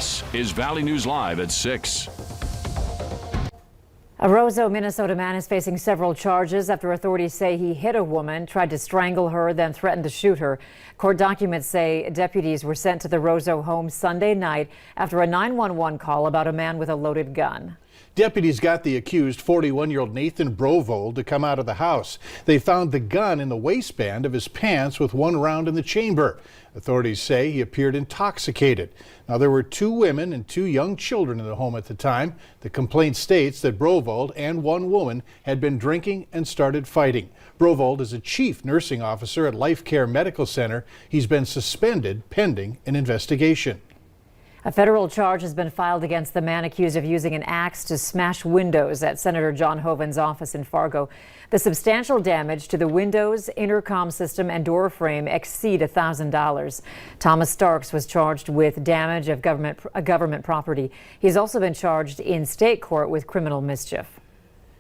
This is Valley News Live at 6. A Roseau, Minnesota man is facing several charges after authorities say he hit a woman, tried to strangle her, then threatened to shoot her. Court documents say deputies were sent to the Roseau home Sunday night after a 911 call about a man with a loaded gun. Deputies got the accused, 41-year-old Nathan Brovold, to come out of the house. They found the gun in the waistband of his pants with one round in the chamber. Authorities say he appeared intoxicated. Now, there were 2 women and 2 young children in the home at the time. The complaint states that Brovold and one woman had been drinking and started fighting. Brovold is a chief nursing officer at Life Care Medical Center. He's been suspended pending an investigation. A federal charge has been filed against the man accused of using an axe to smash windows at Senator John Hoeven's office in Fargo. The substantial damage to the windows, intercom system, and door frame exceed $1,000. Thomas Starks was charged with damage of government property. He's also been charged in state court with criminal mischief.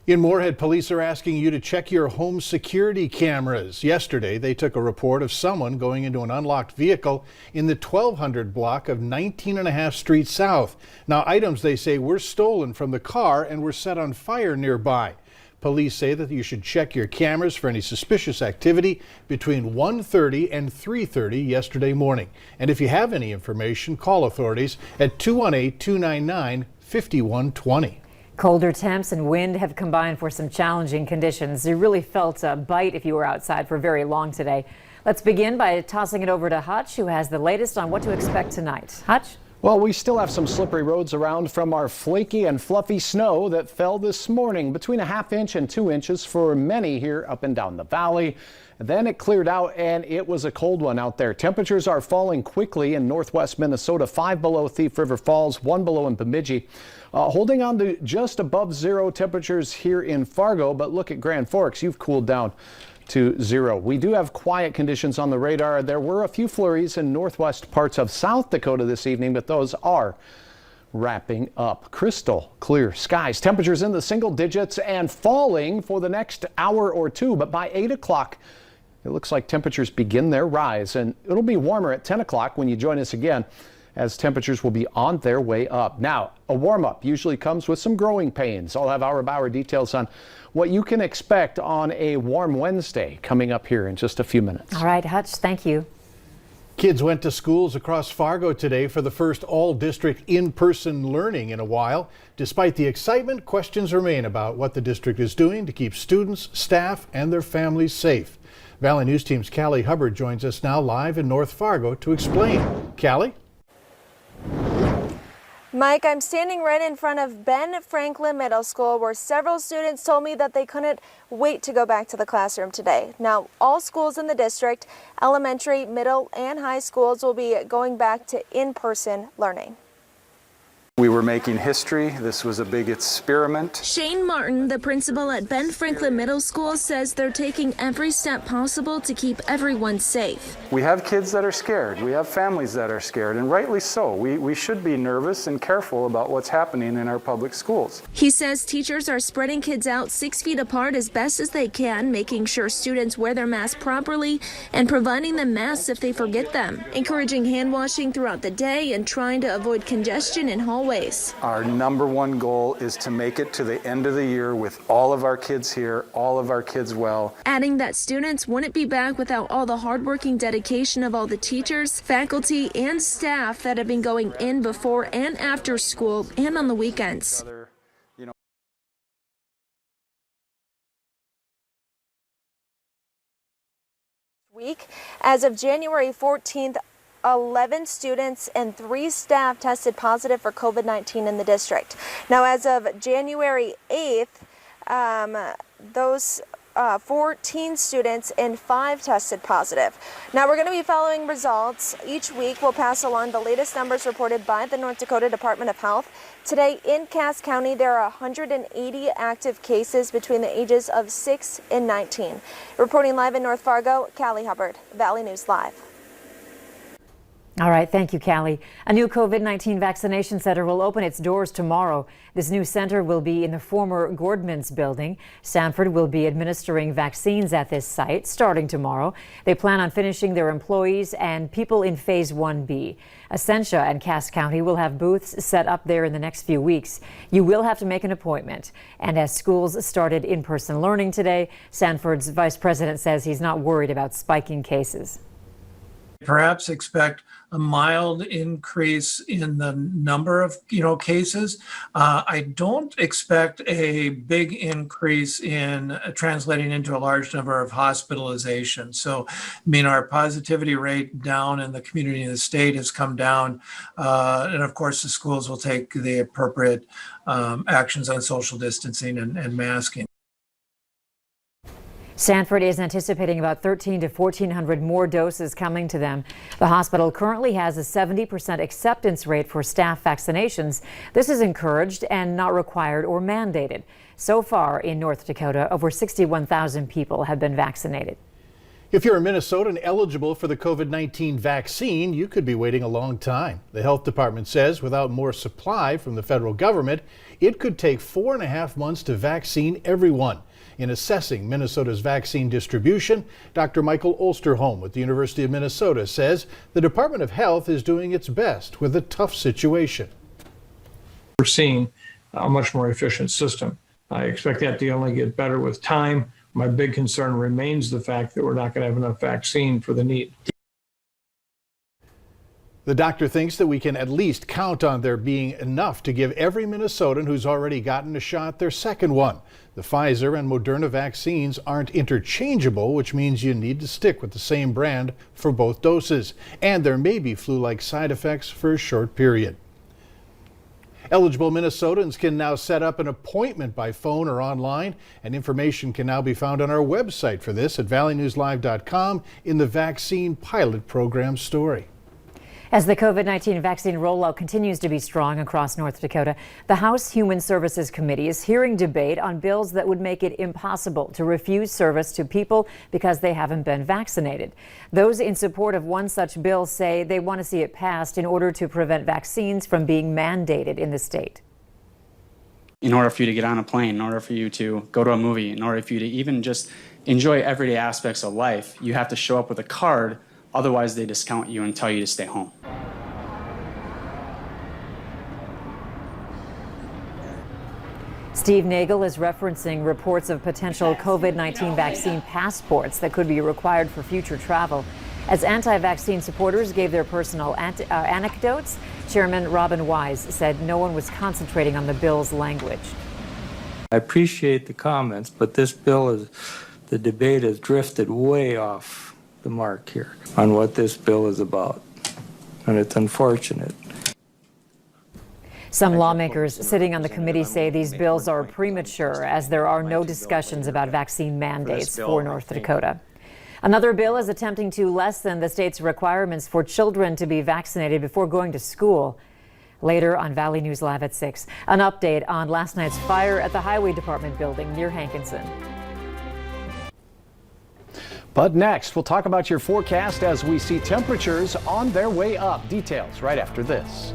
In Moorhead, police are asking you to check your home security cameras. Yesterday, they took a report of someone going into an unlocked vehicle in the 1200 block of 19.5 Street South. Now, items they say were stolen from the car and were set on fire nearby. Police say that you should check your cameras for any suspicious activity between 1:30 and 3:30 yesterday morning. And if you have any information, call authorities at 218-299-5120. Colder temps and wind have combined for some challenging conditions. You really felt a bite if you were outside for very long today. Let's begin by tossing it over to Hutch, who has the latest on what to expect tonight. Hutch? Well, we still have some slippery roads around from our flaky and fluffy snow that fell this morning, between 1/2 inch and 2 inches for many here up and down the valley. Then it cleared out and it was a cold one out there. Temperatures are falling quickly in northwest Minnesota, 5 below Thief River Falls, 1 below in Bemidji. Holding on to just above 0 temperatures here in Fargo, but look at Grand Forks, you've cooled down to 0. We do have quiet conditions on the radar. There were a few flurries in northwest parts of South Dakota this evening, but those are wrapping up. Crystal clear skies. Temperatures in the single digits and falling for the next hour or 2, but by 8 o'clock, it looks like temperatures begin their rise, and it'll be warmer at 10 o'clock when you join us again, as temperatures will be on their way up. Now, a warm-up usually comes with some growing pains. I'll have hour-by-hour details on what you can expect on a warm Wednesday coming up here in just a few minutes. All right, Hutch, thank you. Kids went to schools across Fargo today for the first all-district in-person learning in a while. Despite the excitement, questions remain about what the district is doing to keep students, staff, and their families safe. Valley News Team's Callie Hubbard joins us now live in North Fargo to explain. Callie? Mike, I'm standing right in front of Ben Franklin Middle School, where several students told me that they couldn't wait to go back to the classroom today. Now, all schools in the district, elementary, middle, and high schools, will be going back to in-person learning. We were making history. This was a big experiment. Shane Martin, the principal at Ben Franklin Middle School, says they're taking every step possible to keep everyone safe. We have kids that are scared. We have families that are scared, and rightly so. We should be nervous and careful about what's happening in our public schools. He says teachers are spreading kids out 6 feet apart as best as they can, making sure students wear their masks properly and providing them masks if they forget them, encouraging hand washing throughout the day and trying to avoid congestion in hallways. Our number one goal is to make it to the end of the year with all of our kids here, all of our kids well. Adding that students wouldn't be back without all the hardworking dedication of all the teachers, faculty, and staff that have been going in before and after school and on the weekends. Week, as of January 14th, 11 students and 3 staff tested positive for COVID-19 in the district. Now, as of January 8th, those 14 students and 5 tested positive. Now, we're going to be following results. Each week, we'll pass along the latest numbers reported by the North Dakota Department of Health. Today, in Cass County, there are 180 active cases between the ages of 6 and 19. Reporting live in North Fargo, Callie Hubbard, Valley News Live. All right, thank you, Callie. A new COVID-19 vaccination center will open its doors tomorrow. This new center will be in the former Gordman's building. Sanford will be administering vaccines at this site starting tomorrow. They plan on finishing their employees and people in Phase 1B. Essentia and Cass County will have booths set up there in the next few weeks. You will have to make an appointment. And as schools started in-person learning today, Sanford's vice president says he's not worried about spiking cases. Perhaps expect a mild increase in the number of cases. I don't expect a big increase in translating into a large number of hospitalizations. So, our positivity rate down in the community and the state has come down, and of course the schools will take the appropriate actions on social distancing and masking. Sanford is anticipating about 1,300 to 1,400 more doses coming to them. The hospital currently has a 70% acceptance rate for staff vaccinations. This is encouraged and not required or mandated. So far in North Dakota, over 61,000 people have been vaccinated. If you're a Minnesotan eligible for the COVID-19 vaccine, you could be waiting a long time. The health department says without more supply from the federal government, it could take 4.5 months to vaccine everyone. In assessing Minnesota's vaccine distribution, Dr. Michael Osterholm with the University of Minnesota says the Department of Health is doing its best with a tough situation. We're seeing a much more efficient system. I expect that to only get better with time. My big concern remains the fact that we're not going to have enough vaccine for the need. The doctor thinks that we can at least count on there being enough to give every Minnesotan who's already gotten a shot their second one. The Pfizer and Moderna vaccines aren't interchangeable, which means you need to stick with the same brand for both doses. And there may be flu-like side effects for a short period. Eligible Minnesotans can now set up an appointment by phone or online, and information can now be found on our website for this at valleynewslive.com in the Vaccine Pilot Program story. As the COVID-19 vaccine rollout continues to be strong across North Dakota, the House Human Services Committee is hearing debate on bills that would make it impossible to refuse service to people because they haven't been vaccinated. Those in support of one such bill say they want to see it passed in order to prevent vaccines from being mandated in the state. In order for you to get on a plane, in order for you to go to a movie, in order for you to even just enjoy everyday aspects of life, you have to show up with a card. Otherwise, they discount you and tell you to stay home. Steve Nagel is referencing reports of potential COVID-19 vaccine passports that could be required for future travel. As anti-vaccine supporters gave their personal anecdotes, Chairman Robin Wise said no one was concentrating on the bill's language. I appreciate the comments, but this bill the debate has drifted way off the mark here on what this bill is about, and it's unfortunate. Some lawmakers sitting on the committee say these bills are premature as there are no discussions about vaccine mandates for North Dakota. Another bill is attempting to lessen the state's requirements for children to be vaccinated before going to school. Later on Valley News Live at 6, an update on last night's fire at the Highway Department building near Hankinson. But next, we'll talk about your forecast as we see temperatures on their way up. Details right after this.